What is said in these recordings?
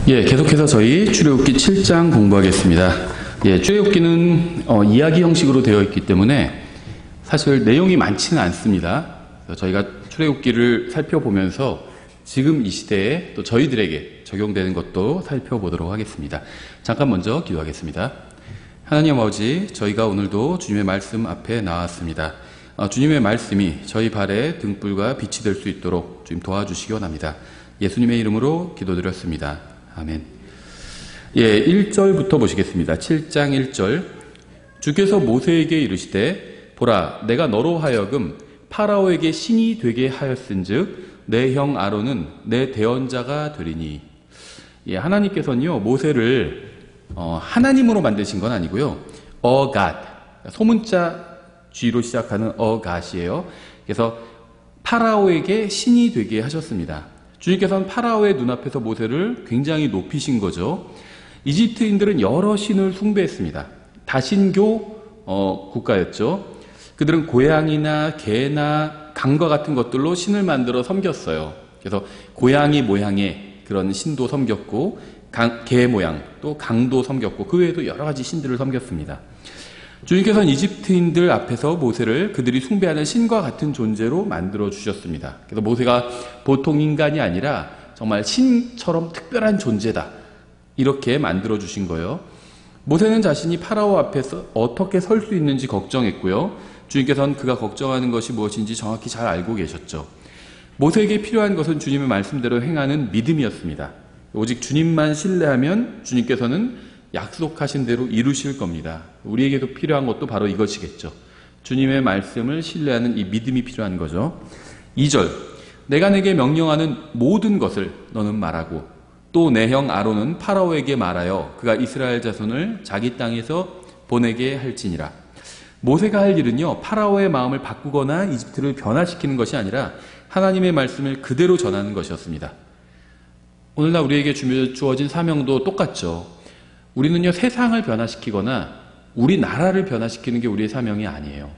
예, 계속해서 저희 출애굽기 7장 공부하겠습니다. 예, 출애굽기는 이야기 형식으로 되어 있기 때문에 사실 내용이 많지는 않습니다. 그래서 저희가 출애굽기를 살펴보면서 지금 이 시대에 또 저희들에게 적용되는 것도 살펴보도록 하겠습니다. 잠깐 먼저 기도하겠습니다. 하나님 아버지, 저희가 오늘도 주님의 말씀 앞에 나왔습니다. 주님의 말씀이 저희 발에 등불과 빛이 될 수 있도록 주님 도와주시기 원합니다. 예수님의 이름으로 기도드렸습니다. 아멘. 예, 1절부터 보시겠습니다. 7장 1절. 주께서 모세에게 이르시되 보라, 내가 너로 하여금 파라오에게 신이 되게 하였은즉 내 형 아론은 내 대언자가 되리니. 예, 하나님께서는요 모세를 하나님으로 만드신 건 아니고요. God, 소문자 G로 시작하는 God이에요. 그래서 파라오에게 신이 되게 하셨습니다. 주님께서는 파라오의 눈앞에서 모세를 굉장히 높이신 거죠. 이집트인들은 여러 신을 숭배했습니다. 다신교 국가였죠. 그들은 고양이나 개나 강과 같은 것들로 신을 만들어 섬겼어요. 그래서 고양이 모양의 그런 신도 섬겼고 개 모양 또 강도 섬겼고 그 외에도 여러 가지 신들을 섬겼습니다. 주님께서는 이집트인들 앞에서 모세를 그들이 숭배하는 신과 같은 존재로 만들어 주셨습니다. 그래서 모세가 보통 인간이 아니라 정말 신처럼 특별한 존재다, 이렇게 만들어 주신 거예요. 모세는 자신이 파라오 앞에서 어떻게 설 수 있는지 걱정했고요. 주님께서는 그가 걱정하는 것이 무엇인지 정확히 잘 알고 계셨죠. 모세에게 필요한 것은 주님의 말씀대로 행하는 믿음이었습니다. 오직 주님만 신뢰하면 주님께서는 약속하신 대로 이루실 겁니다. 우리에게도 필요한 것도 바로 이것이겠죠. 주님의 말씀을 신뢰하는 이 믿음이 필요한 거죠. 2절. 내가 내게 명령하는 모든 것을 너는 말하고 또 내 형 아론은 파라오에게 말하여 그가 이스라엘 자손을 자기 땅에서 보내게 할지니라. 모세가 할 일은요 파라오의 마음을 바꾸거나 이집트를 변화시키는 것이 아니라 하나님의 말씀을 그대로 전하는 것이었습니다. 오늘날 우리에게 주어진 사명도 똑같죠. 우리는요 세상을 변화시키거나 우리나라를 변화시키는 게 우리의 사명이 아니에요.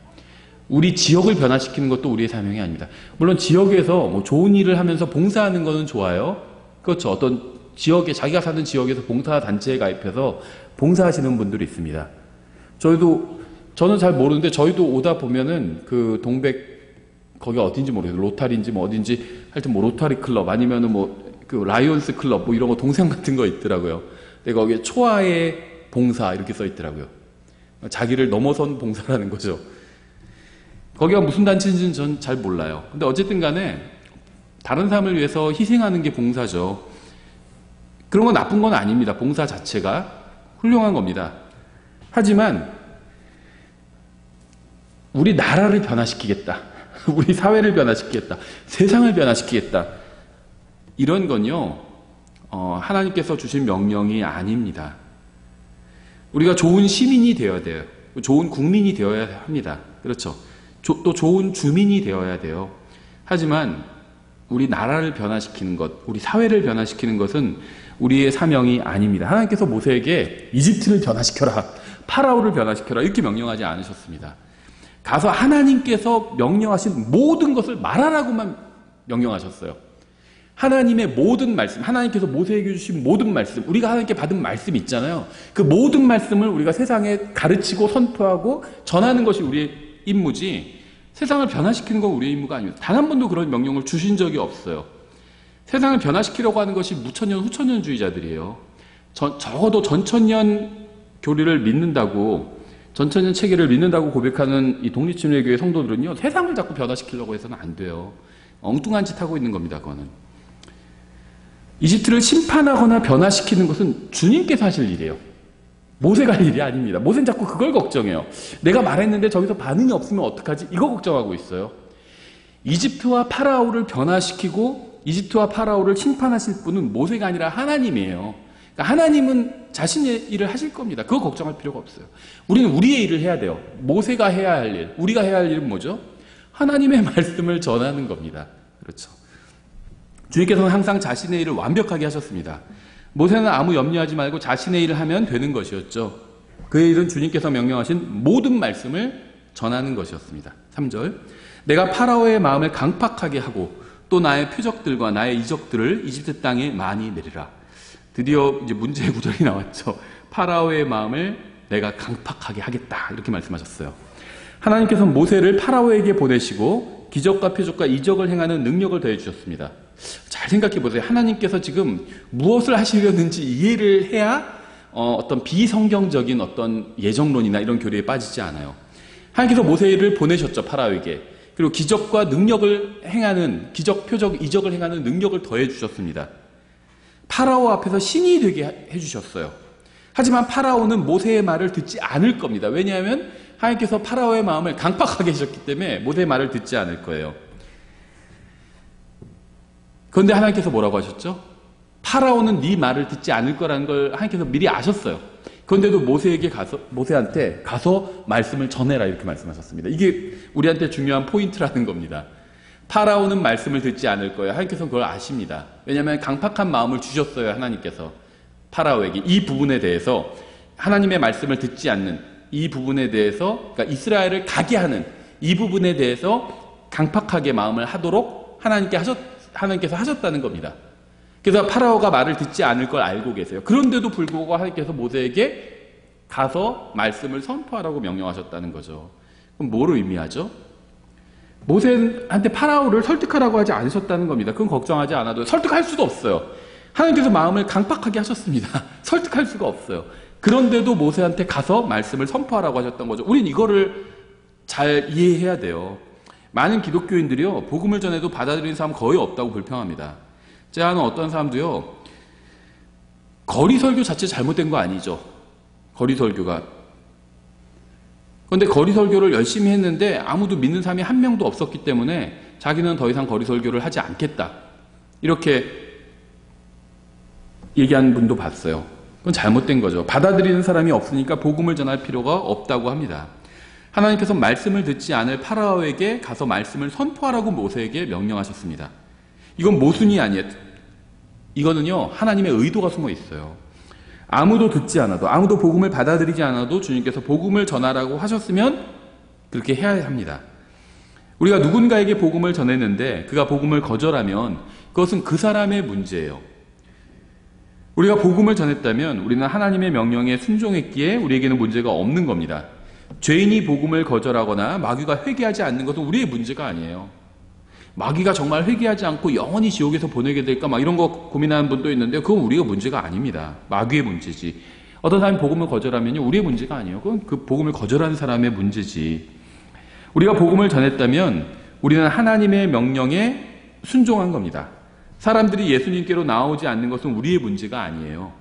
우리 지역을 변화시키는 것도 우리의 사명이 아닙니다. 물론 지역에서 뭐 좋은 일을 하면서 봉사하는 거는 좋아요. 그렇죠. 어떤 지역에, 자기가 사는 지역에서 봉사단체에 가입해서 봉사하시는 분들이 있습니다. 저는 잘 모르는데 저희도 오다 보면은 그 동백, 거기 어딘지 모르겠어요. 로타리인지 뭐 어딘지 하여튼 뭐 로타리 클럽 아니면은 뭐 그 라이온스 클럽 뭐 이런 거 동생 같은 거 있더라고요. 근데 거기에 초아의 봉사 이렇게 써 있더라고요. 자기를 넘어선 봉사라는 거죠. 거기가 무슨 단체인지는 전 잘 몰라요. 근데 어쨌든 간에 다른 사람을 위해서 희생하는 게 봉사죠. 그런 건 나쁜 건 아닙니다. 봉사 자체가 훌륭한 겁니다. 하지만 우리 나라를 변화시키겠다, 우리 사회를 변화시키겠다, 세상을 변화시키겠다, 이런 건요 하나님께서 주신 명령이 아닙니다. 우리가 좋은 시민이 되어야 돼요. 좋은 국민이 되어야 합니다. 그렇죠. 또 좋은 주민이 되어야 돼요. 하지만 우리 나라를 변화시키는 것, 우리 사회를 변화시키는 것은 우리의 사명이 아닙니다. 하나님께서 모세에게 이집트를 변화시켜라, 파라오를 변화시켜라 이렇게 명령하지 않으셨습니다. 가서 하나님께서 명령하신 모든 것을 말하라고만 명령하셨어요. 하나님의 모든 말씀, 하나님께서 모세에게 주신 모든 말씀, 우리가 하나님께 받은 말씀 있잖아요. 그 모든 말씀을 우리가 세상에 가르치고 선포하고 전하는 것이 우리의 임무지, 세상을 변화시키는 건 우리의 임무가 아닙니다. 단 한 번도 그런 명령을 주신 적이 없어요. 세상을 변화시키려고 하는 것이 무천년, 후천년주의자들이에요. 적어도 전천년 교리를 믿는다고, 전천년 체계를 믿는다고 고백하는 이 독립침례교회 성도들은요 세상을 자꾸 변화시키려고 해서는 안 돼요. 엉뚱한 짓 하고 있는 겁니다. 그거는. 이집트를 심판하거나 변화시키는 것은 주님께서 하실 일이에요. 모세가 할 일이 아닙니다. 모세는 자꾸 그걸 걱정해요. 내가 말했는데 저기서 반응이 없으면 어떡하지? 이거 걱정하고 있어요. 이집트와 파라오를 변화시키고 이집트와 파라오를 심판하실 분은 모세가 아니라 하나님이에요. 그러니까 하나님은 자신의 일을 하실 겁니다. 그거 걱정할 필요가 없어요. 우리는 우리의 일을 해야 돼요. 모세가 해야 할 일, 우리가 해야 할 일은 뭐죠? 하나님의 말씀을 전하는 겁니다. 그렇죠. 주님께서는 항상 자신의 일을 완벽하게 하셨습니다. 모세는 아무 염려하지 말고 자신의 일을 하면 되는 것이었죠. 그의 일은 주님께서 명령하신 모든 말씀을 전하는 것이었습니다. 3절. 내가 파라오의 마음을 강팍하게 하고 또 나의 표적들과 나의 이적들을 이집트 땅에 많이 내리라. 드디어 이제 문제의 구절이 나왔죠. 파라오의 마음을 내가 강팍하게 하겠다. 이렇게 말씀하셨어요. 하나님께서 모세를 파라오에게 보내시고 기적과 표적과 이적을 행하는 능력을 더해 주셨습니다. 잘 생각해 보세요. 하나님께서 지금 무엇을 하시려는지 이해를 해야 어떤 비성경적인 어떤 예정론이나 이런 교리에 빠지지 않아요. 하나님께서 모세를 보내셨죠. 파라오에게. 그리고 기적과 능력을 행하는, 기적, 표적, 이적을 행하는 능력을 더해 주셨습니다. 파라오 앞에서 신이 되게 해주셨어요. 하지만 파라오는 모세의 말을 듣지 않을 겁니다. 왜냐하면 하나님께서 파라오의 마음을 강팍하게 하셨기 때문에 모세의 말을 듣지 않을 거예요. 그런데 하나님께서 뭐라고 하셨죠? 파라오는 네 말을 듣지 않을 거라는 걸 하나님께서 미리 아셨어요. 그런데도 모세한테 가서 말씀을 전해라 이렇게 말씀하셨습니다. 이게 우리한테 중요한 포인트라는 겁니다. 파라오는 말씀을 듣지 않을 거예요. 하나님께서는 그걸 아십니다. 왜냐하면 강팍한 마음을 주셨어요. 하나님께서 파라오에게 이 부분에 대해서 하나님의 말씀을 듣지 않는 이 부분에 대해서, 그러니까 이스라엘을 가게 하는 이 부분에 대해서 강팍하게 마음을 하도록 하나님께서 하셨다는 겁니다. 그래서 파라오가 말을 듣지 않을 걸 알고 계세요. 그런데도 불구하고 하나님께서 모세에게 가서 말씀을 선포하라고 명령하셨다는 거죠. 그럼 뭐를 의미하죠? 모세한테 파라오를 설득하라고 하지 않으셨다는 겁니다. 그건 걱정하지 않아도 설득할 수도 없어요. 하나님께서 마음을 강팍하게 하셨습니다. 설득할 수가 없어요. 그런데도 모세한테 가서 말씀을 선포하라고 하셨던 거죠. 우린 이거를 잘 이해해야 돼요. 많은 기독교인들이요, 복음을 전해도 받아들이는 사람 거의 없다고 불평합니다. 제가 아는 어떤 사람도요, 거리 설교 자체 잘못된 거 아니죠. 거리 설교가. 그런데 거리 설교를 열심히 했는데 아무도 믿는 사람이 한 명도 없었기 때문에 자기는 더 이상 거리 설교를 하지 않겠다. 이렇게 얘기한 분도 봤어요. 그건 잘못된 거죠. 받아들이는 사람이 없으니까 복음을 전할 필요가 없다고 합니다. 하나님께서 말씀을 듣지 않을 파라오에게 가서 말씀을 선포하라고 모세에게 명령하셨습니다. 이건 모순이 아니에요. 이거는요, 하나님의 의도가 숨어 있어요. 아무도 듣지 않아도, 아무도 복음을 받아들이지 않아도 주님께서 복음을 전하라고 하셨으면 그렇게 해야 합니다. 우리가 누군가에게 복음을 전했는데 그가 복음을 거절하면 그것은 그 사람의 문제예요. 우리가 복음을 전했다면 우리는 하나님의 명령에 순종했기에 우리에게는 문제가 없는 겁니다. 죄인이 복음을 거절하거나 마귀가 회개하지 않는 것은 우리의 문제가 아니에요. 마귀가 정말 회개하지 않고 영원히 지옥에서 보내게 될까 막 이런 거 고민하는 분도 있는데 그건 우리가 문제가 아닙니다. 마귀의 문제지. 어떤 사람이 복음을 거절하면요, 우리의 문제가 아니에요. 그건 그 복음을 거절하는 사람의 문제지. 우리가 복음을 전했다면 우리는 하나님의 명령에 순종한 겁니다. 사람들이 예수님께로 나오지 않는 것은 우리의 문제가 아니에요.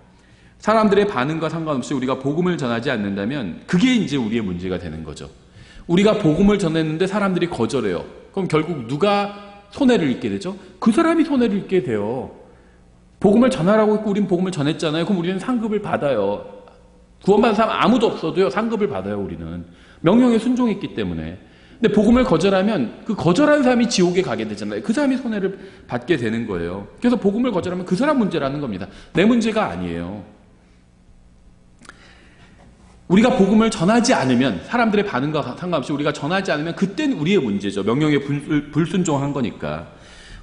사람들의 반응과 상관없이 우리가 복음을 전하지 않는다면 그게 이제 우리의 문제가 되는 거죠. 우리가 복음을 전했는데 사람들이 거절해요. 그럼 결국 누가 손해를 입게 되죠? 그 사람이 손해를 입게 돼요. 복음을 전하라고 했고 우린 복음을 전했잖아요. 그럼 우리는 상급을 받아요. 구원받은 사람 아무도 없어도요, 상급을 받아요. 우리는 명령에 순종했기 때문에. 근데 복음을 거절하면 그 거절한 사람이 지옥에 가게 되잖아요. 그 사람이 손해를 받게 되는 거예요. 그래서 복음을 거절하면 그 사람 문제라는 겁니다. 내 문제가 아니에요. 우리가 복음을 전하지 않으면, 사람들의 반응과 상관없이 우리가 전하지 않으면 그때는 우리의 문제죠. 명령에 불순종한 거니까.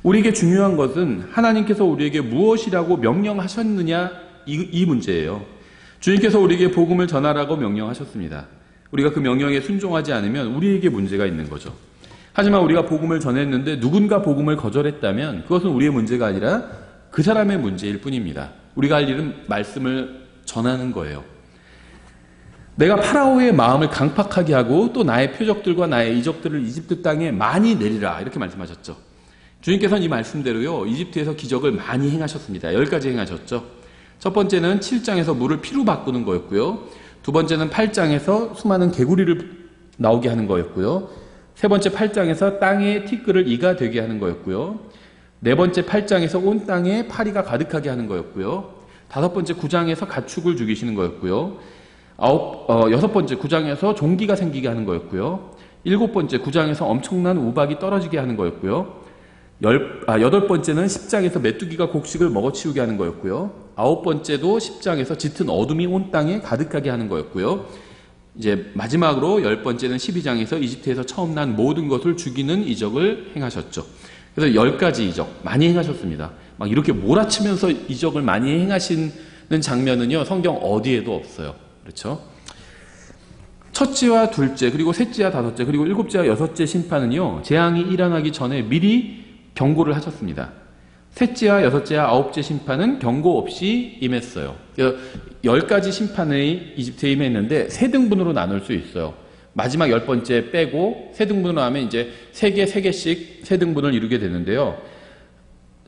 우리에게 중요한 것은 하나님께서 우리에게 무엇이라고 명령하셨느냐, 이 문제예요. 주님께서 우리에게 복음을 전하라고 명령하셨습니다. 우리가 그 명령에 순종하지 않으면 우리에게 문제가 있는 거죠. 하지만 우리가 복음을 전했는데 누군가 복음을 거절했다면 그것은 우리의 문제가 아니라 그 사람의 문제일 뿐입니다. 우리가 할 일은 말씀을 전하는 거예요. 내가 파라오의 마음을 강팍하게 하고 또 나의 표적들과 나의 이적들을 이집트 땅에 많이 내리라 이렇게 말씀하셨죠. 주님께서는 이 말씀대로요, 이집트에서 기적을 많이 행하셨습니다. 10가지 행하셨죠. 첫 번째는 7장에서 물을 피로 바꾸는 거였고요. 두 번째는 8장에서 수많은 개구리를 나오게 하는 거였고요. 세 번째 8장에서 땅에 티끌을 이가 되게 하는 거였고요. 네 번째 8장에서 온 땅에 파리가 가득하게 하는 거였고요. 다섯 번째 9장에서 가축을 죽이시는 거였고요. 여섯 번째 9장에서 종기가 생기게 하는 거였고요. 일곱 번째 9장에서 엄청난 우박이 떨어지게 하는 거였고요. 여덟 번째는 10장에서 메뚜기가 곡식을 먹어치우게 하는 거였고요. 아홉 번째도 10장에서 짙은 어둠이 온 땅에 가득하게 하는 거였고요. 이제 마지막으로 10번째는 12장에서 이집트에서 처음 난 모든 것을 죽이는 이적을 행하셨죠. 그래서 10가지 이적 많이 행하셨습니다. 막 이렇게 몰아치면서 이적을 많이 행하시는 장면은요, 성경 어디에도 없어요. 그렇죠? 첫째와 둘째, 그리고 셋째와 다섯째, 그리고 일곱째와 여섯째 심판은요, 재앙이 일어나기 전에 미리 경고를 하셨습니다. 셋째와 여섯째와 아홉째 심판은 경고 없이 임했어요. 그래서 10가지 심판이 이집트에 임했는데 3등분으로 나눌 수 있어요. 마지막 10번째 빼고 3등분으로 하면 이제 3개씩 3등분을 이루게 되는데요.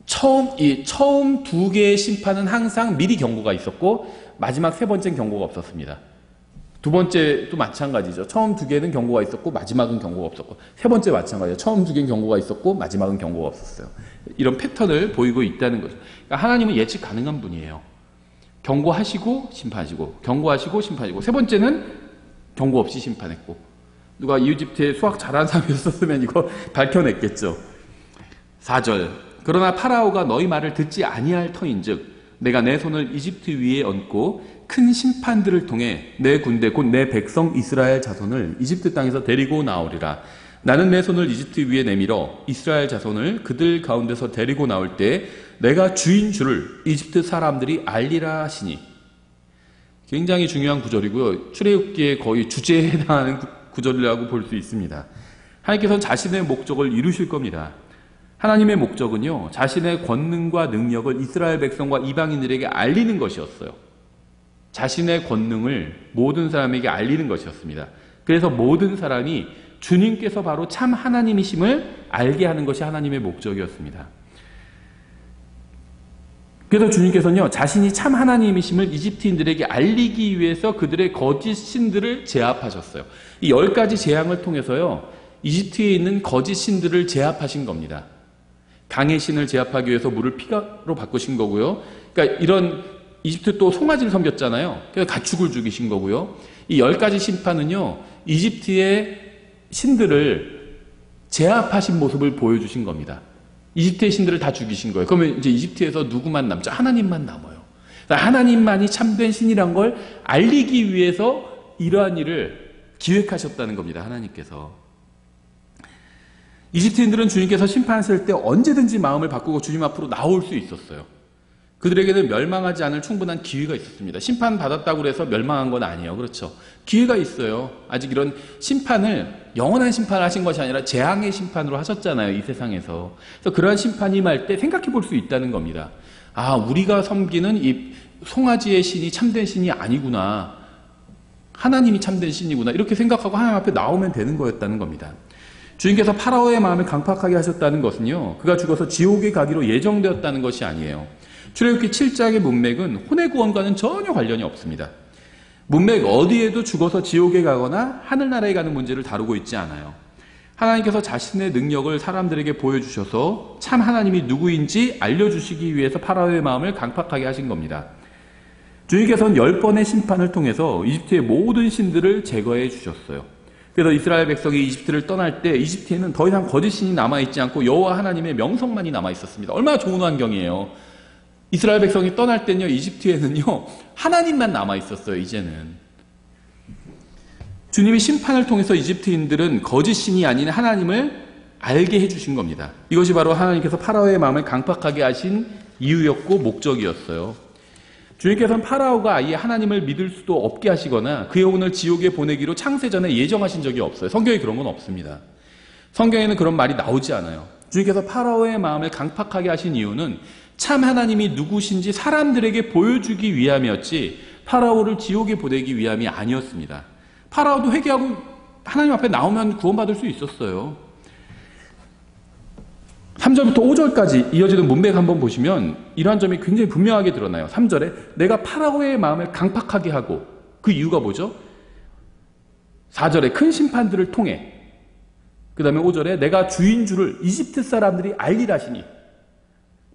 처음 2개의 심판은 항상 미리 경고가 있었고 마지막 3번째는 경고가 없었습니다. 두 번째도 마찬가지죠. 처음 2개는 경고가 있었고 마지막은 경고가 없었고, 세 번째 마찬가지죠. 처음 2개는 경고가 있었고 마지막은 경고가 없었어요. 이런 패턴을 보이고 있다는 거죠. 그러니까 하나님은 예측 가능한 분이에요. 경고하시고 심판하시고, 경고하시고 심판하시고. 세 번째는 경고 없이 심판했고. 누가 이집트에 수학 잘하는 사람이 있었으면 이거 밝혀냈겠죠. 4절. 그러나 파라오가 너희 말을 듣지 아니할 터인즉 내가 내 손을 이집트 위에 얹고 큰 심판들을 통해 내 군대 곧 내 백성 이스라엘 자손을 이집트 땅에서 데리고 나오리라. 나는 내 손을 이집트 위에 내밀어 이스라엘 자손을 그들 가운데서 데리고 나올 때 내가 주인 줄을 이집트 사람들이 알리라 하시니. 굉장히 중요한 구절이고요. 출애굽기의 거의 주제에 해당하는 구절이라고 볼 수 있습니다. 하나님께서는 자신의 목적을 이루실 겁니다. 하나님의 목적은요, 자신의 권능과 능력을 이스라엘 백성과 이방인들에게 알리는 것이었어요. 자신의 권능을 모든 사람에게 알리는 것이었습니다. 그래서 모든 사람이 주님께서 바로 참 하나님이심을 알게 하는 것이 하나님의 목적이었습니다. 그래서 주님께서는요, 자신이 참 하나님이심을 이집트인들에게 알리기 위해서 그들의 거짓 신들을 제압하셨어요. 이 10가지 재앙을 통해서요, 이집트에 있는 거짓 신들을 제압하신 겁니다. 강의 신을 제압하기 위해서 물을 피가로 바꾸신 거고요. 그러니까 이런 이집트 또 송아지를 섬겼잖아요. 그래서 가축을 죽이신 거고요. 이 10가지 심판은요, 이집트의 신들을 제압하신 모습을 보여주신 겁니다. 이집트의 신들을 다 죽이신 거예요. 그러면 이제 이집트에서 누구만 남죠? 하나님만 남아요. 그러니까 하나님만이 참된 신이란 걸 알리기 위해서 이러한 일을 기획하셨다는 겁니다. 하나님께서. 이집트인들은 주님께서 심판하실 때 언제든지 마음을 바꾸고 주님 앞으로 나올 수 있었어요. 그들에게는 멸망하지 않을 충분한 기회가 있었습니다. 심판받았다고 해서 멸망한 건 아니에요. 그렇죠? 기회가 있어요. 아직 이런 심판을, 영원한 심판을 하신 것이 아니라 재앙의 심판으로 하셨잖아요. 이 세상에서. 그래서 그러한 심판이 임할 때 생각해 볼 수 있다는 겁니다. 아, 우리가 섬기는 이 송아지의 신이 참된 신이 아니구나. 하나님이 참된 신이구나. 이렇게 생각하고 하나님 앞에 나오면 되는 거였다는 겁니다. 주님께서 파라오의 마음을 강팍하게 하셨다는 것은요, 그가 죽어서 지옥에 가기로 예정되었다는 것이 아니에요. 출애굽기 7장의 문맥은 혼의 구원과는 전혀 관련이 없습니다. 문맥 어디에도 죽어서 지옥에 가거나 하늘나라에 가는 문제를 다루고 있지 않아요. 하나님께서 자신의 능력을 사람들에게 보여주셔서 참 하나님이 누구인지 알려주시기 위해서 파라오의 마음을 강팍하게 하신 겁니다. 주님께서는 10번의 심판을 통해서 이집트의 모든 신들을 제거해 주셨어요. 그래서 이스라엘 백성이 이집트를 떠날 때 이집트에는 더 이상 거짓 신이 남아있지 않고 여호와 하나님의 명성만이 남아있었습니다. 얼마나 좋은 환경이에요. 이스라엘 백성이 떠날 때는요, 이집트에는요, 하나님만 남아있었어요. 이제는 주님이 심판을 통해서 이집트인들은 거짓 신이 아닌 하나님을 알게 해주신 겁니다. 이것이 바로 하나님께서 파라오의 마음을 강팍하게 하신 이유였고 목적이었어요. 주님께서는 파라오가 아예 하나님을 믿을 수도 없게 하시거나 그의 영혼을 지옥에 보내기로 창세전에 예정하신 적이 없어요. 성경에 그런 건 없습니다. 성경에는 그런 말이 나오지 않아요. 주님께서 파라오의 마음을 강팍하게 하신 이유는 참 하나님이 누구신지 사람들에게 보여주기 위함이었지 파라오를 지옥에 보내기 위함이 아니었습니다. 파라오도 회개하고 하나님 앞에 나오면 구원받을 수 있었어요. 3절부터 5절까지 이어지는 문맥 한번 보시면 이러한 점이 굉장히 분명하게 드러나요. 3절에 내가 파라오의 마음을 강팍하게 하고, 그 이유가 뭐죠? 4절에 큰 심판들을 통해, 그 다음에 5절에 내가 주인 줄을 이집트 사람들이 알리라시니,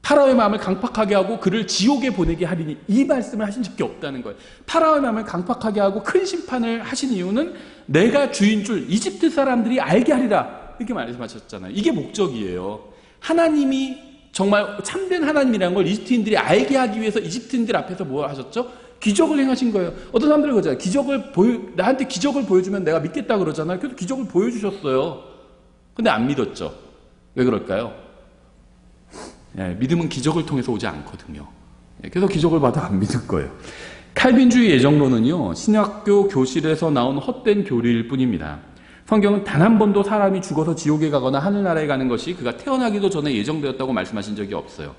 파라오의 마음을 강팍하게 하고 그를 지옥에 보내게 하리니, 이 말씀을 하신 적이 없다는 거예요. 파라오의 마음을 강팍하게 하고 큰 심판을 하신 이유는 내가 주인 줄 이집트 사람들이 알게 하리라, 이렇게 말씀하셨잖아요. 이게 목적이에요. 하나님이 정말 참된 하나님이라는 걸 이집트인들이 알게 하기 위해서 이집트인들 앞에서 뭐 하셨죠? 기적을 행하신 거예요. 어떤 사람들이 그러잖아요. 나한테 기적을 보여주면 내가 믿겠다 그러잖아요. 그래서 기적을 보여주셨어요. 근데 안 믿었죠. 왜 그럴까요? 믿음은 기적을 통해서 오지 않거든요. 그래서 기적을 봐도 안 믿을 거예요. 칼빈주의 예정론은요, 신학교 교실에서 나온 헛된 교리일 뿐입니다. 성경은 단 한 번도 사람이 죽어서 지옥에 가거나 하늘나라에 가는 것이 그가 태어나기도 전에 예정되었다고 말씀하신 적이 없어요.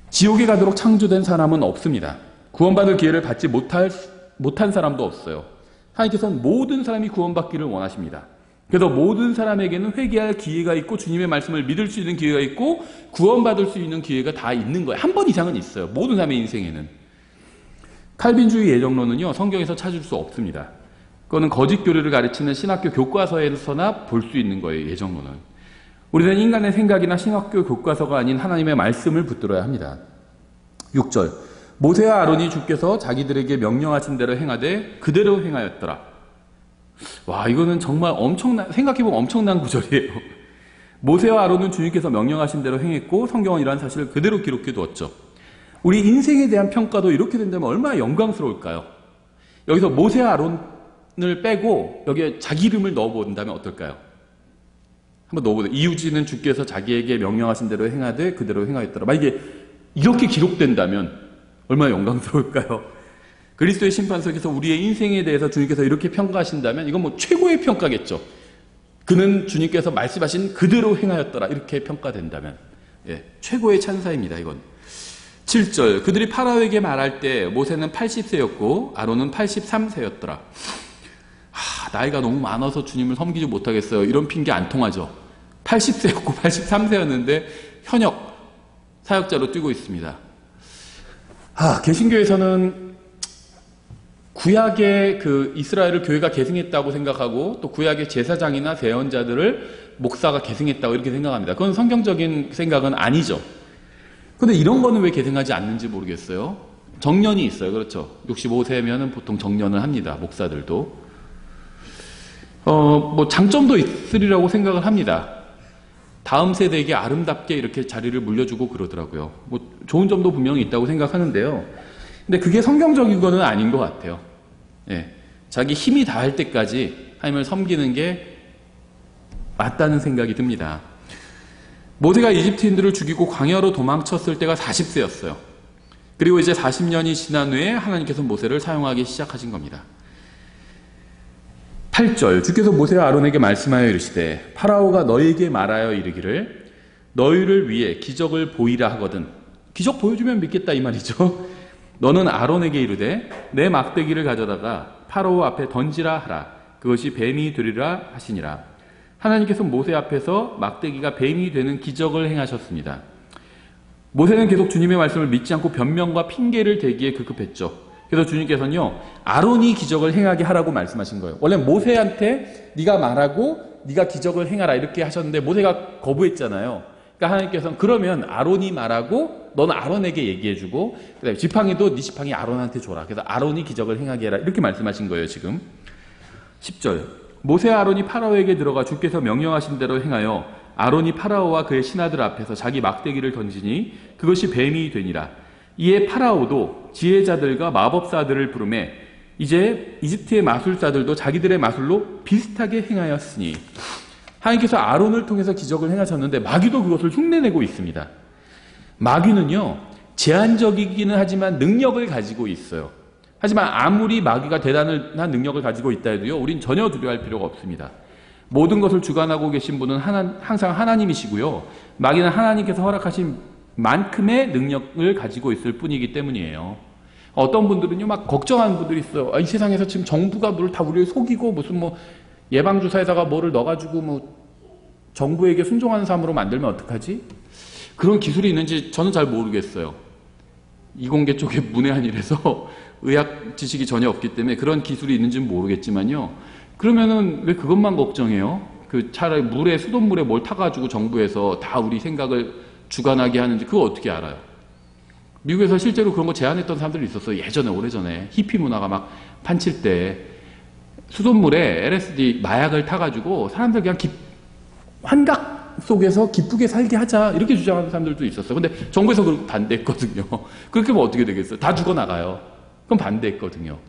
지옥에 가도록 창조된 사람은 없습니다. 구원받을 기회를 받지 못한 사람도 없어요. 하나님께서는 모든 사람이 구원받기를 원하십니다. 그래서 모든 사람에게는 회개할 기회가 있고 주님의 말씀을 믿을 수 있는 기회가 있고 구원받을 수 있는 기회가 다 있는 거예요. 한 번 이상은 있어요. 모든 사람의 인생에는. 칼빈주의 예정론은요, 성경에서 찾을 수 없습니다. 그거는 거짓 교리를 가르치는 신학교 교과서에서나 볼 수 있는 거예요. 예정론은. 우리는 인간의 생각이나 신학교 교과서가 아닌 하나님의 말씀을 붙들어야 합니다. 6절, 모세와 아론이 주께서 자기들에게 명령하신 대로 행하되 그대로 행하였더라. 와, 이거는 정말 생각해보면 엄청난 구절이에요. 모세와 아론은 주님께서 명령하신 대로 행했고 성경은 이러한 사실을 그대로 기록해 두었죠. 우리 인생에 대한 평가도 이렇게 된다면 얼마나 영광스러울까요? 여기서 모세와 아론을 빼고 여기에 자기 이름을 넣어본다면 어떨까요? 한번 넣어보세요. 이유지는 주께서 자기에게 명령하신 대로 행하되 그대로 행하였더라. 만약에 이렇게 기록된다면 얼마나 영광스러울까요? 그리스도의 심판석에서 우리의 인생에 대해서 주님께서 이렇게 평가하신다면 이건 뭐 최고의 평가겠죠. 그는 주님께서 말씀하신 그대로 행하였더라. 이렇게 평가된다면 최고의 찬사입니다. 이건. 7절, 그들이 파라오에게 말할 때 모세는 80세였고 아론은 83세였더라. 나이가 너무 많아서 주님을 섬기지 못하겠어요. 이런 핑계 안 통하죠. 80세였고 83세였는데 현역 사역자로 뛰고 있습니다. 개신교에서는 구약의 그 이스라엘을 교회가 계승했다고 생각하고 또 구약의 제사장이나 대언자들을 목사가 계승했다고 이렇게 생각합니다. 그건 성경적인 생각은 아니죠. 근데 이런 거는 왜 계승하지 않는지 모르겠어요. 정년이 있어요. 그렇죠. 65세면은 보통 정년을 합니다. 목사들도. 뭐 장점도 있으리라고 생각을 합니다. 다음 세대에게 아름답게 이렇게 자리를 물려주고 그러더라고요. 뭐 좋은 점도 분명히 있다고 생각하는데요. 근데 그게 성경적인 거는 아닌 것 같아요. 자기 힘이 다할 때까지 하나님을 섬기는 게 맞다는 생각이 듭니다. 모세가 이집트인들을 죽이고 광야로 도망쳤을 때가 40세였어요. 그리고 이제 40년이 지난 후에 하나님께서 모세를 사용하기 시작하신 겁니다. 8절, 주께서 모세와 아론에게 말씀하여 이르시되 파라오가 너희에게 말하여 이르기를 너희를 위해 기적을 보이라 하거든. 기적 보여주면 믿겠다 이 말이죠. 너는 아론에게 이르되 내 막대기를 가져다가 파라오 앞에 던지라 하라. 그것이 뱀이 되리라 하시니라. 하나님께서 모세 앞에서 막대기가 뱀이 되는 기적을 행하셨습니다. 모세는 계속 주님의 말씀을 믿지 않고 변명과 핑계를 대기에 급급했죠. 그래서 주님께서는요, 아론이 기적을 행하게 하라고 말씀하신 거예요. 원래 모세한테 네가 말하고 네가 기적을 행하라 이렇게 하셨는데 모세가 거부했잖아요. 그러니까 하나님께서는 그러면 아론이 말하고 너는 아론에게 얘기해주고 그다음에 지팡이도 네 지팡이 아론한테 줘라. 그래서 아론이 기적을 행하게 해라 이렇게 말씀하신 거예요. 지금 10절, 모세와 아론이 파라오에게 들어가 주께서 명령하신 대로 행하여 아론이 파라오와 그의 신하들 앞에서 자기 막대기를 던지니 그것이 뱀이 되니라. 이에 파라오도 지혜자들과 마법사들을 부르매 이제 이집트의 마술사들도 자기들의 마술로 비슷하게 행하였으니. 하나님께서 아론을 통해서 기적을 행하셨는데 마귀도 그것을 흉내내고 있습니다. 마귀는요, 제한적이기는 하지만 능력을 가지고 있어요. 하지만 아무리 마귀가 대단한 능력을 가지고 있다 해도요, 우린 전혀 두려워할 필요가 없습니다. 모든 것을 주관하고 계신 분은 항상 하나님이시고요, 마귀는 하나님께서 허락하신 만큼의 능력을 가지고 있을 뿐이기 때문이에요. 어떤 분들은요, 막 걱정하는 분들이 있어요. 이 세상에서 지금 정부가 다 우리를 속이고 무슨 뭐 예방주사에다가 뭐를 넣어가지고 뭐 정부에게 순종하는 삶으로 만들면 어떡하지? 그런 기술이 있는지 저는 잘 모르겠어요. 이공계 쪽에 문외한 일에서 의학 지식이 전혀 없기 때문에 그런 기술이 있는지는 모르겠지만요. 그러면은 왜 그것만 걱정해요? 차라리 수돗물에 뭘 타가지고 정부에서 다 우리 생각을 주관하게 하는지 그거 어떻게 알아요? 미국에서 실제로 그런 거 제안했던 사람들이 있었어요. 예전에, 오래전에 히피 문화가 막 판칠 때 수돗물에 LSD 마약을 타가지고 사람들 그냥 환각 속에서 기쁘게 살게 하자 이렇게 주장하는 사람들도 있었어요. 근데 정부에서 그렇게 반대했거든요. 그렇게 하면 어떻게 되겠어요? 다 죽어나가요. 그럼 반대했거든요.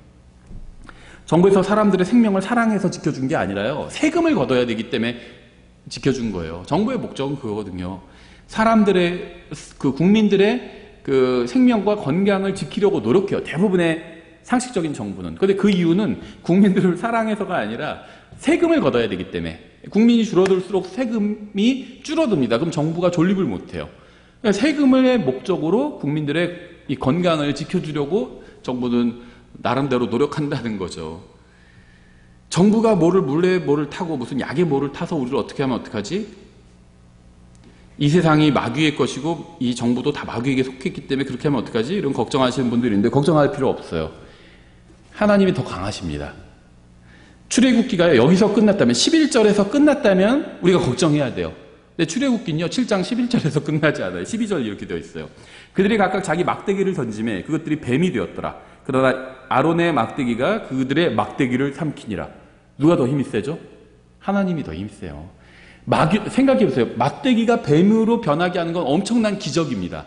정부에서 사람들의 생명을 사랑해서 지켜준 게 아니라요, 세금을 걷어야 되기 때문에 지켜준 거예요. 정부의 목적은 그거거든요. 사람들의 그 국민들의 그 생명과 건강을 지키려고 노력해요. 대부분의 상식적인 정부는. 그런데 그 이유는 국민들을 사랑해서가 아니라 세금을 걷어야 되기 때문에 국민이 줄어들수록 세금이 줄어듭니다. 그럼 정부가 존립을 못해요. 그러니까 세금을 목적으로 국민들의 이 건강을 지켜주려고 정부는 나름대로 노력한다는 거죠. 정부가 물에 뭐를 타고 무슨 약에 뭐를 타서 우리를 어떻게 하면 어떡하지? 이 세상이 마귀의 것이고 이 정부도 다 마귀에게 속했기 때문에 그렇게 하면 어떡하지? 이런 걱정하시는 분들이 있는데 걱정할 필요 없어요. 하나님이 더 강하십니다. 출애굽기가 여기서 끝났다면 11절에서 끝났다면 우리가 걱정해야 돼요. 근데 출애굽기는요 7장 11절에서 끝나지 않아요. 12절 이렇게 되어 있어요. 그들이 각각 자기 막대기를 던짐에 그것들이 뱀이 되었더라. 그러나 아론의 막대기가 그들의 막대기를 삼키니라. 누가 더 힘이 세죠? 하나님이 더 힘이 세요. 생각해보세요. 막대기가 뱀으로 변하게 하는 건 엄청난 기적입니다.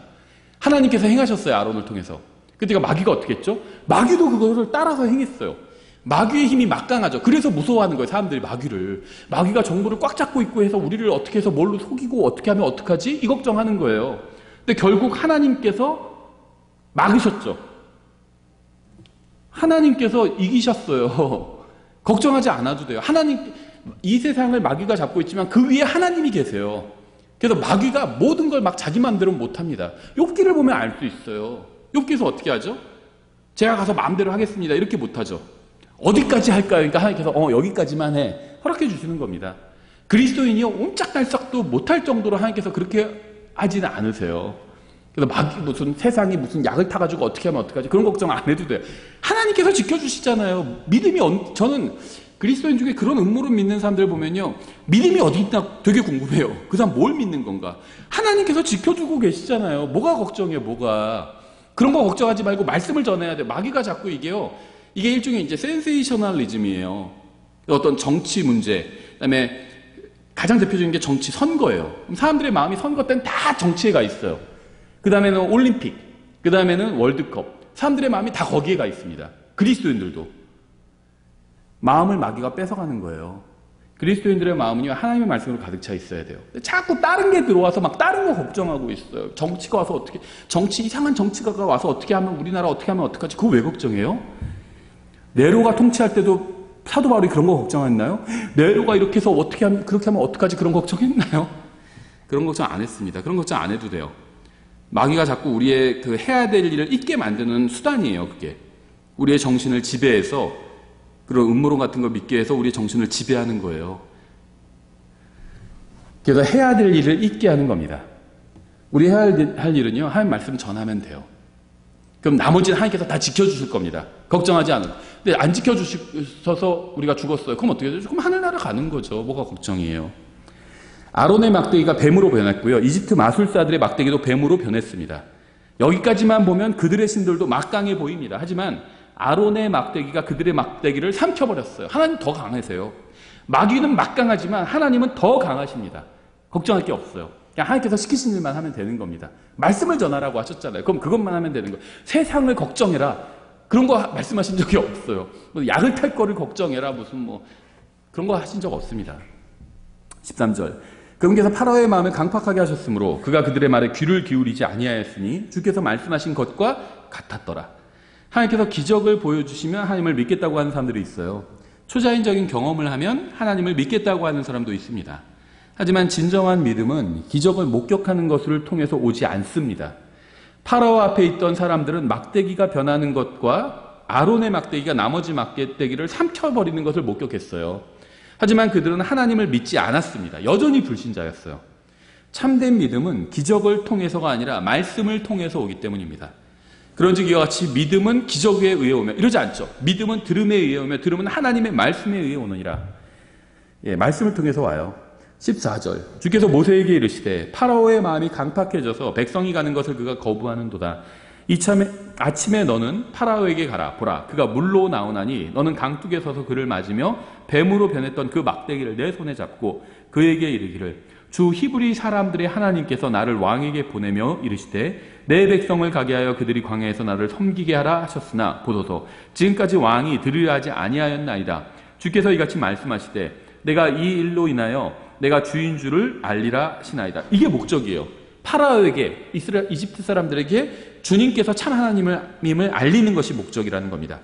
하나님께서 행하셨어요. 아론을 통해서. 그때가 마귀가 어떻게 했죠? 마귀도 그거를 따라서 행했어요. 마귀의 힘이 막강하죠. 그래서 무서워하는 거예요. 사람들이 마귀를. 마귀가 정보를 꽉 잡고 있고 해서 우리를 어떻게 해서 뭘로 속이고 어떻게 하면 어떡하지? 이 걱정하는 거예요. 근데 결국 하나님께서 막으셨죠. 하나님께서 이기셨어요. 걱정하지 않아도 돼요. 이 세상을 마귀가 잡고 있지만 그 위에 하나님이 계세요. 그래서 마귀가 모든 걸 막 자기 마음대로 못합니다. 욥기를 보면 알 수 있어요. 욥기에서 어떻게 하죠? 제가 가서 마음대로 하겠습니다. 이렇게 못하죠. 어디까지 할까요? 그러니까 하나님께서 여기까지만 해. 허락해 주시는 겁니다. 그리스도인이요 옴짝달싹도 못할 정도로 하나님께서 그렇게 하지는 않으세요. 그래서 마귀 무슨 세상이 무슨 약을 타가지고 어떻게 하면 어떡하지? 그런 걱정 안 해도 돼요. 하나님께서 지켜주시잖아요. 저는 그리스도인 중에 그런 음모론 믿는 사람들 보면요 믿음이 어디 있나 되게 궁금해요. 그 사람 뭘 믿는 건가? 하나님께서 지켜주고 계시잖아요. 뭐가 걱정이에요? 뭐가? 그런 거 걱정하지 말고 말씀을 전해야 돼요. 마귀가 자꾸 이게 일종의 이제 센세이셔널리즘이에요. 어떤 정치 문제, 그다음에 가장 대표적인 게 정치 선거예요. 그럼 사람들의 마음이 선거 때는 다 정치에 가 있어요. 그 다음에는 올림픽, 그 다음에는 월드컵. 사람들의 마음이 다 거기에 가 있습니다. 그리스도인들도. 마음을 마귀가 뺏어가는 거예요. 그리스도인들의 마음은요 하나님의 말씀으로 가득 차 있어야 돼요. 자꾸 다른 게 들어와서 막 다른 거 걱정하고 있어요. 정치가 와서 이상한 정치가 와서 어떻게 하면 우리나라 어떻게 하면 어떡하지? 그거 왜 걱정해요? 네로가 통치할 때도 사도 바울이 그런 거 걱정했나요? 네로가 이렇게 해서 그렇게 하면 어떡하지? 그런 걱정했나요? 그런 걱정 안 했습니다. 그런 걱정 안 해도 돼요. 마귀가 자꾸 우리의 그 해야 될 일을 잊게 만드는 수단이에요. 그게 우리의 정신을 지배해서 그런 음모론 같은 거 믿게 해서 우리의 정신을 지배하는 거예요. 그래서 해야 될 일을 잊게 하는 겁니다. 우리 해야 할 일은요 하나님 말씀 전하면 돼요. 그럼 나머지는 하나님께서 다 지켜주실 겁니다. 걱정하지 않아요. 근데 안 지켜주셔서 우리가 죽었어요. 그럼 어떻게 되죠? 그럼 하늘나라 가는 거죠. 뭐가 걱정이에요. 아론의 막대기가 뱀으로 변했고요. 이집트 마술사들의 막대기도 뱀으로 변했습니다. 여기까지만 보면 그들의 신들도 막강해 보입니다. 하지만 아론의 막대기가 그들의 막대기를 삼켜버렸어요. 하나님 더 강하세요. 마귀는 막강하지만 하나님은 더 강하십니다. 걱정할 게 없어요. 그냥 하나님께서 시키신 일만 하면 되는 겁니다. 말씀을 전하라고 하셨잖아요. 그럼 그것만 하면 되는 거예요. 세상을 걱정해라. 그런 거 말씀하신 적이 없어요. 약을 탈 거를 걱정해라. 그런 거 하신 적 없습니다. 13절. 그분께서 파라오의 마음을 강팍하게 하셨으므로 그가 그들의 말에 귀를 기울이지 아니하였으니 주께서 말씀하신 것과 같았더라. 하나님께서 기적을 보여주시면 하나님을 믿겠다고 하는 사람들이 있어요. 초자연적인 경험을 하면 하나님을 믿겠다고 하는 사람도 있습니다. 하지만 진정한 믿음은 기적을 목격하는 것을 통해서 오지 않습니다. 파라오 앞에 있던 사람들은 막대기가 변하는 것과 아론의 막대기가 나머지 막대기를 삼켜버리는 것을 목격했어요. 하지만 그들은 하나님을 믿지 않았습니다. 여전히 불신자였어요. 참된 믿음은 기적을 통해서가 아니라 말씀을 통해서 오기 때문입니다. 그런즉 이와 같이 믿음은 기적에 의해 오며 이러지 않죠. 믿음은 들음에 의해 오며 들음은 하나님의 말씀에 의해 오느니라. 말씀을 통해서 와요. 14절. 주께서 모세에게 이르시되 파라오의 마음이 강팍해져서 백성이 가는 것을 그가 거부하는도다. 이참에 아침에 너는 파라오에게 가라. 보라, 그가 물로 나오나니 너는 강둑에 서서 그를 맞으며 뱀으로 변했던 그 막대기를 내 손에 잡고 그에게 이르기를 주 히브리 사람들의 하나님께서 나를 왕에게 보내며 이르시되 내 백성을 가게 하여 그들이 광야에서 나를 섬기게 하라 하셨으나 보소서 지금까지 왕이 들으려 하지 아니하였나이다. 주께서 이같이 말씀하시되 내가 이 일로 인하여 내가 주인 줄을 알리라 하시나이다. 이게 목적이에요. 파라오에게 이집트 사람들에게 주님께서 참 하나님을 알리는 것이 목적이라는 겁니다.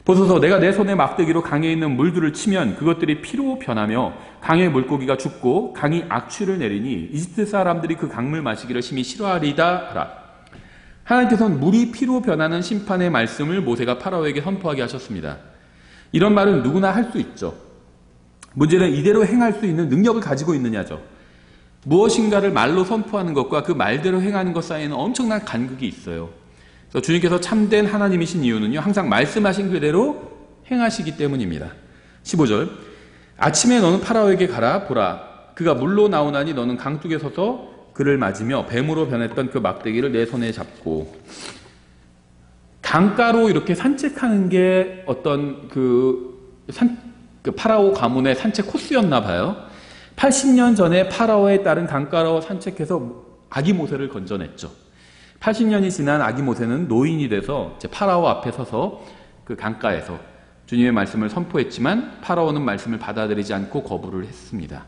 보소서 내가 내 손에 막대기로 강에 있는 물들을 치면 그것들이 피로 변하며 강의 물고기가 죽고 강이 악취를 내리니 이집트 사람들이 그 강물 마시기를 심히 싫어하리다 하라. 하나님께서는 물이 피로 변하는 심판의 말씀을 모세가 파라오에게 선포하게 하셨습니다. 이런 말은 누구나 할 수 있죠. 문제는 이대로 행할 수 있는 능력을 가지고 있느냐죠. 무엇인가를 말로 선포하는 것과 그 말대로 행하는 것 사이에는 엄청난 간극이 있어요. 그래서 주님께서 참된 하나님이신 이유는요, 항상 말씀하신 그대로 행하시기 때문입니다. 15절 아침에 너는 파라오에게 가라 보라 그가 물로 나오나니 너는 강둑에 서서 그를 맞으며 뱀으로 변했던 그 막대기를 내 손에 잡고. 강가로 이렇게 산책하는 게 어떤 그 파라오 가문의 산책 코스였나 봐요. 80년 전에 파라오에 따른 강가로 산책해서 아기 모세를 건져냈죠. 80년이 지난 아기 모세는 노인이 돼서 이제 파라오 앞에 서서 그 강가에서 주님의 말씀을 선포했지만 파라오는 말씀을 받아들이지 않고 거부를 했습니다.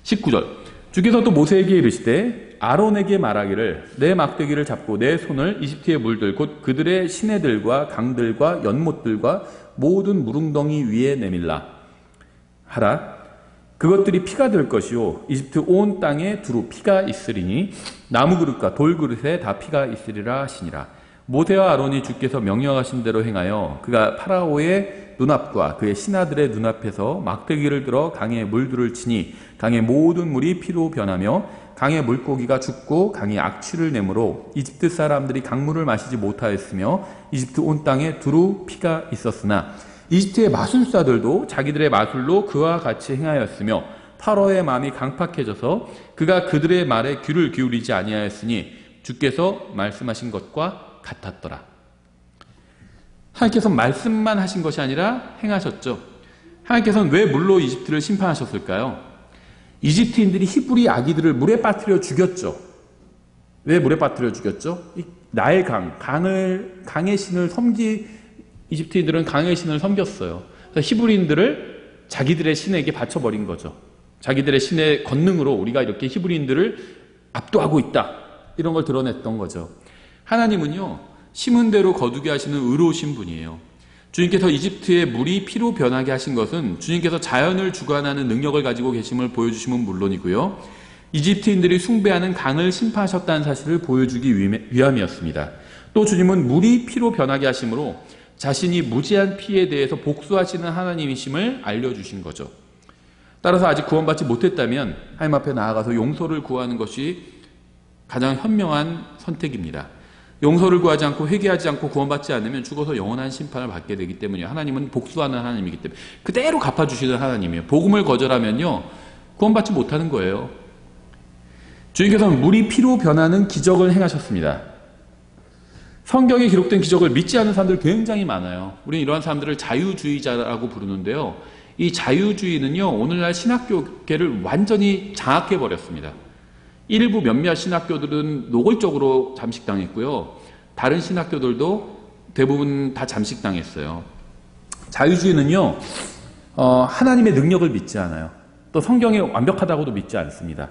19절 주께서 또 모세에게 이르시되 아론에게 말하기를 내 막대기를 잡고 내 손을 이집트의 물들 곧 그들의 시내들과 강들과 연못들과 모든 무릉덩이 위에 내밀라 하라. 그것들이 피가 될 것이요 이집트 온 땅에 두루 피가 있으리니 나무 그릇과 돌 그릇에 다 피가 있으리라 하시니라. 모세와 아론이 주께서 명령하신 대로 행하여 그가 파라오의 눈앞과 그의 신하들의 눈앞에서 막대기를 들어 강에 물들을 치니 강의 모든 물이 피로 변하며 강의 물고기가 죽고 강이 악취를 내므로 이집트 사람들이 강물을 마시지 못하였으며 이집트 온 땅에 두루 피가 있었으나 이집트의 마술사들도 자기들의 마술로 그와 같이 행하였으며 파라오의 마음이 강팍해져서 그가 그들의 말에 귀를 기울이지 아니하였으니 주께서 말씀하신 것과 같았더라. 하나님께서 말씀만 하신 것이 아니라 행하셨죠. 하나님께서는 왜 물로 이집트를 심판하셨을까요? 이집트인들이 히브리 아기들을 물에 빠뜨려 죽였죠. 왜 물에 빠뜨려 죽였죠? 나일 강의 신을 이집트인들은 강의 신을 섬겼어요. 그래서 히브리인들을 자기들의 신에게 바쳐버린 거죠. 자기들의 신의 권능으로 우리가 이렇게 히브리인들을 압도하고 있다. 이런 걸 드러냈던 거죠. 하나님은요, 심은 대로 거두게 하시는 의로우신 분이에요. 주님께서 이집트의 물이 피로 변하게 하신 것은 주님께서 자연을 주관하는 능력을 가지고 계심을 보여주심은 물론이고요. 이집트인들이 숭배하는 강을 심판하셨다는 사실을 보여주기 위함이었습니다. 또 주님은 물이 피로 변하게 하심으로 자신이 무지한 피에 대해서 복수하시는 하나님이심을 알려주신 거죠. 따라서 아직 구원받지 못했다면 하나님 앞에 나아가서 용서를 구하는 것이 가장 현명한 선택입니다. 용서를 구하지 않고 회개하지 않고 구원받지 않으면 죽어서 영원한 심판을 받게 되기 때문이에요. 하나님은 복수하는 하나님이기 때문에 그대로 갚아주시는 하나님이에요. 복음을 거절하면요 구원받지 못하는 거예요. 주님께서는 물이 피로 변하는 기적을 행하셨습니다. 성경에 기록된 기적을 믿지 않는 사람들 굉장히 많아요. 우리는 이러한 사람들을 자유주의자라고 부르는데요. 이 자유주의는요 오늘날 신학교계를 완전히 장악해버렸습니다. 일부 몇몇 신학교들은 노골적으로 잠식당했고요. 다른 신학교들도 대부분 다 잠식당했어요. 자유주의는요 하나님의 능력을 믿지 않아요. 또 성경이 완벽하다고도 믿지 않습니다.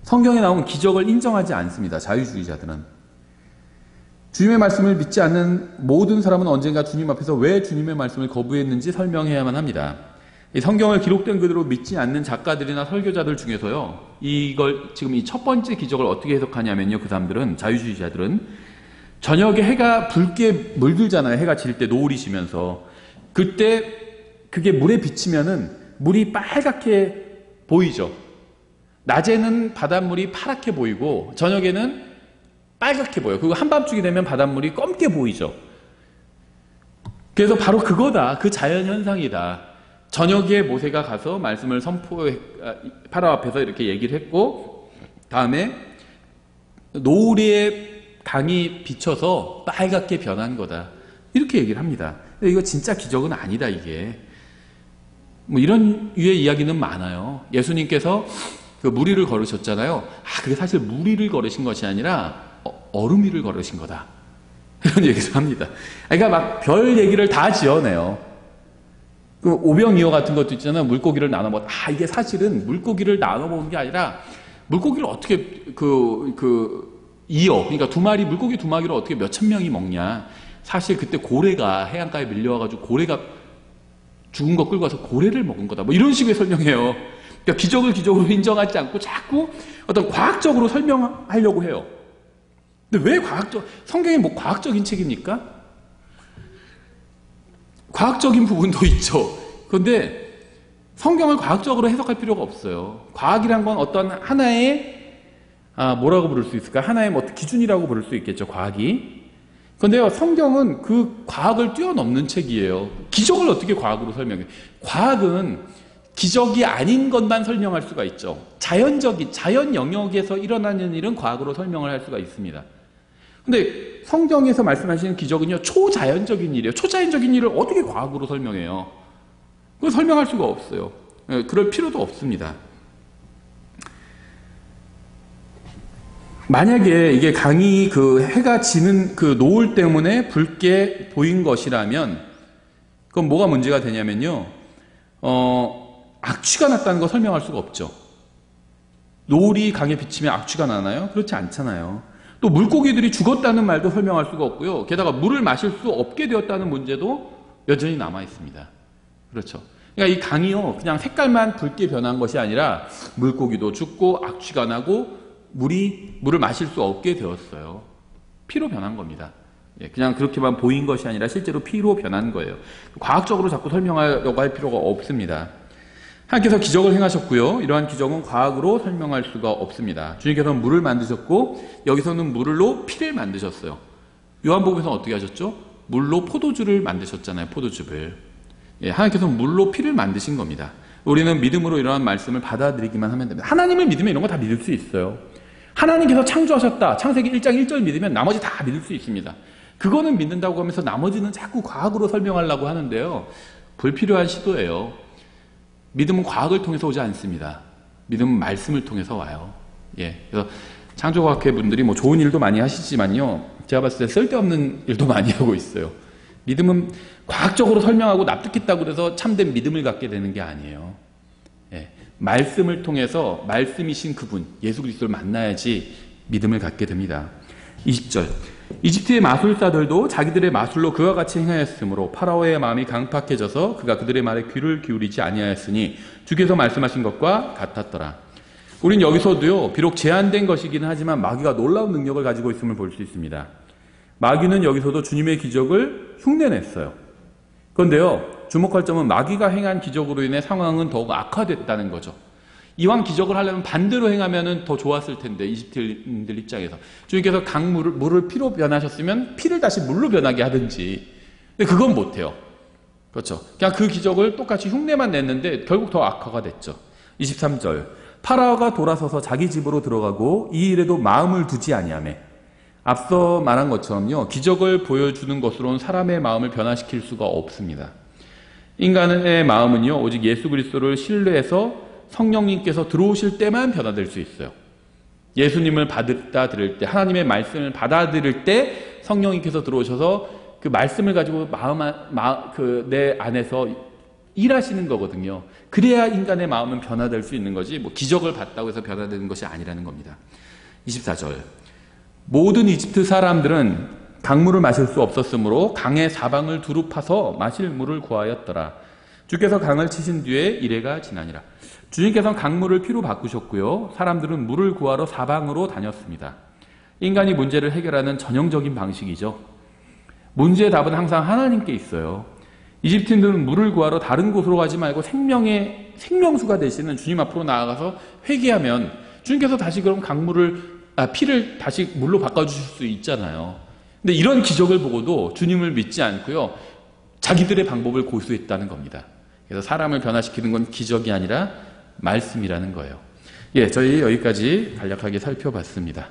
성경에 나온 기적을 인정하지 않습니다. 자유주의자들은. 주님의 말씀을 믿지 않는 모든 사람은 언젠가 주님 앞에서 왜 주님의 말씀을 거부했는지 설명해야만 합니다. 이 성경을 기록된 그대로 믿지 않는 작가들이나 설교자들 중에서요, 이걸 지금 이 첫 번째 기적을 어떻게 해석하냐면요, 그 사람들은, 자유주의자들은 저녁에 해가 붉게 물들잖아요. 해가 질 때 노을이 지면서. 그때 그게 물에 비치면은 물이 빨갛게 보이죠. 낮에는 바닷물이 파랗게 보이고 저녁에는 빨갛게 보여요. 그리고 한밤중이 되면 바닷물이 검게 보이죠. 그래서 바로 그거다. 그 자연현상이다. 저녁에 모세가 가서 말씀을 파라오 앞에서 이렇게 얘기를 했고 다음에 노을에 강이 비쳐서 빨갛게 변한 거다. 이렇게 얘기를 합니다. 근데 이거 진짜 기적은 아니다 이게. 뭐 이런 유의 이야기는 많아요. 예수님께서 그 물 위를 걸으셨잖아요. 그게 사실 물 위를 걸으신 것이 아니라 얼음 위를 걸으신 거다. 이런 얘기를 합니다. 그러니까 막 별 얘기를 다 지어내요. 그 오병이어 같은 것도 있잖아요. 물고기를 나눠 먹. 이게 사실은 물고기를 나눠 먹는 게 아니라 물고기를 어떻게 그러니까 물고기 두 마리를 어떻게 몇천 명이 먹냐. 사실 그때 고래가 해안가에 밀려와가지고 고래가 죽은 거 끌고 와서 고래를 먹은 거다. 뭐 이런 식의 설명해요. 그러니까 기적을 기적으로 인정하지 않고 자꾸 어떤 과학적으로 설명하려고 해요. 근데 왜 성경이 뭐 과학적인 책입니까? 과학적인 부분도 있죠. 그런데 성경을 과학적으로 해석할 필요가 없어요. 과학이란 건 어떤 하나의 뭐라고 부를 수 있을까? 하나의 뭐 기준이라고 부를 수 있겠죠. 과학이. 그런데요, 성경은 그 과학을 뛰어넘는 책이에요. 기적을 어떻게 과학으로 설명해요? 과학은 기적이 아닌 것만 설명할 수가 있죠. 자연 영역에서 일어나는 일은 과학으로 설명을 할 수가 있습니다. 근데 성경에서 말씀하시는 기적은요, 초자연적인 일이에요. 초자연적인 일을 어떻게 과학으로 설명해요? 그걸 설명할 수가 없어요. 그럴 필요도 없습니다. 만약에 이게 강이 그 해가 지는 그 노을 때문에 붉게 보인 것이라면, 그건 뭐가 문제가 되냐면요, 악취가 났다는 거 설명할 수가 없죠. 노을이 강에 비치면 악취가 나나요? 그렇지 않잖아요. 또 물고기들이 죽었다는 말도 설명할 수가 없고요. 게다가 물을 마실 수 없게 되었다는 문제도 여전히 남아 있습니다. 그렇죠. 그러니까 이 강이요, 그냥 색깔만 붉게 변한 것이 아니라 물고기도 죽고 악취가 나고 물을 마실 수 없게 되었어요. 피로 변한 겁니다. 그냥 그렇게만 보인 것이 아니라 실제로 피로 변한 거예요. 과학적으로 자꾸 설명하려고 할 필요가 없습니다. 하나님께서 기적을 행하셨고요. 이러한 기적은 과학으로 설명할 수가 없습니다. 주님께서는 물을 만드셨고 여기서는 물로 피를 만드셨어요. 요한복음에서는 어떻게 하셨죠? 물로 포도주를 만드셨잖아요. 포도즙을. 하나님께서는 물로 피를 만드신 겁니다. 우리는 믿음으로 이러한 말씀을 받아들이기만 하면 됩니다. 하나님을 믿으면 이런 거 다 믿을 수 있어요. 하나님께서 창조하셨다. 창세기 1장 1절 믿으면 나머지 다 믿을 수 있습니다. 그거는 믿는다고 하면서 나머지는 자꾸 과학으로 설명하려고 하는데요. 불필요한 시도예요. 믿음은 과학을 통해서 오지 않습니다. 믿음은 말씀을 통해서 와요. 그래서 창조과학회 분들이 뭐 좋은 일도 많이 하시지만요. 제가 봤을 때 쓸데없는 일도 많이 하고 있어요. 믿음은 과학적으로 설명하고 납득했다고 해서 참된 믿음을 갖게 되는 게 아니에요. 말씀을 통해서 말씀이신 그분, 예수 그리스도를 만나야지 믿음을 갖게 됩니다. 20절. 이집트의 마술사들도 자기들의 마술로 그와 같이 행하였으므로 파라오의 마음이 강팍해져서 그가 그들의 말에 귀를 기울이지 아니하였으니 주께서 말씀하신 것과 같았더라. 우린 여기서도요, 비록 제한된 것이기는 하지만 마귀가 놀라운 능력을 가지고 있음을 볼 수 있습니다. 마귀는 여기서도 주님의 기적을 흉내냈어요. 그런데요, 주목할 점은 마귀가 행한 기적으로 인해 상황은 더욱 악화됐다는 거죠. 이왕 기적을 하려면 반대로 행하면 더 좋았을 텐데, 이집트인들 입장에서. 주님께서 물을 피로 변하셨으면 피를 다시 물로 변하게 하든지. 근데 그건 못해요. 그렇죠. 그냥 그 기적을 똑같이 흉내만 냈는데 결국 더 악화가 됐죠. 23절. 파라오가 돌아서서 자기 집으로 들어가고 이 일에도 마음을 두지 아니하며. 앞서 말한 것처럼요, 기적을 보여주는 것으로는 사람의 마음을 변화시킬 수가 없습니다. 인간의 마음은요, 오직 예수 그리스도를 신뢰해서 성령님께서 들어오실 때만 변화될 수 있어요. 예수님을 받아들일 때, 하나님의 말씀을 받아들일 때 성령님께서 들어오셔서 그 말씀을 가지고 내 안에서 일하시는 거거든요. 그래야 인간의 마음은 변화될 수 있는 거지, 뭐 기적을 봤다고 해서 변화되는 것이 아니라는 겁니다. 24절. 모든 이집트 사람들은 강물을 마실 수 없었으므로 강의 사방을 두루 파서 마실 물을 구하였더라. 주께서 강을 치신 뒤에 이래가 지나니라. 주님께서는 강물을 피로 바꾸셨고요. 사람들은 물을 구하러 사방으로 다녔습니다. 인간이 문제를 해결하는 전형적인 방식이죠. 문제의 답은 항상 하나님께 있어요. 이집트인들은 물을 구하러 다른 곳으로 가지 말고 생명수가 되시는 주님 앞으로 나아가서 회개하면 주님께서 다시 그럼 피를 다시 물로 바꿔주실 수 있잖아요. 근데 이런 기적을 보고도 주님을 믿지 않고요, 자기들의 방법을 고수했다는 겁니다. 그래서 사람을 변화시키는 건 기적이 아니라 말씀이라는 거예요. 저희 여기까지 간략하게 살펴봤습니다.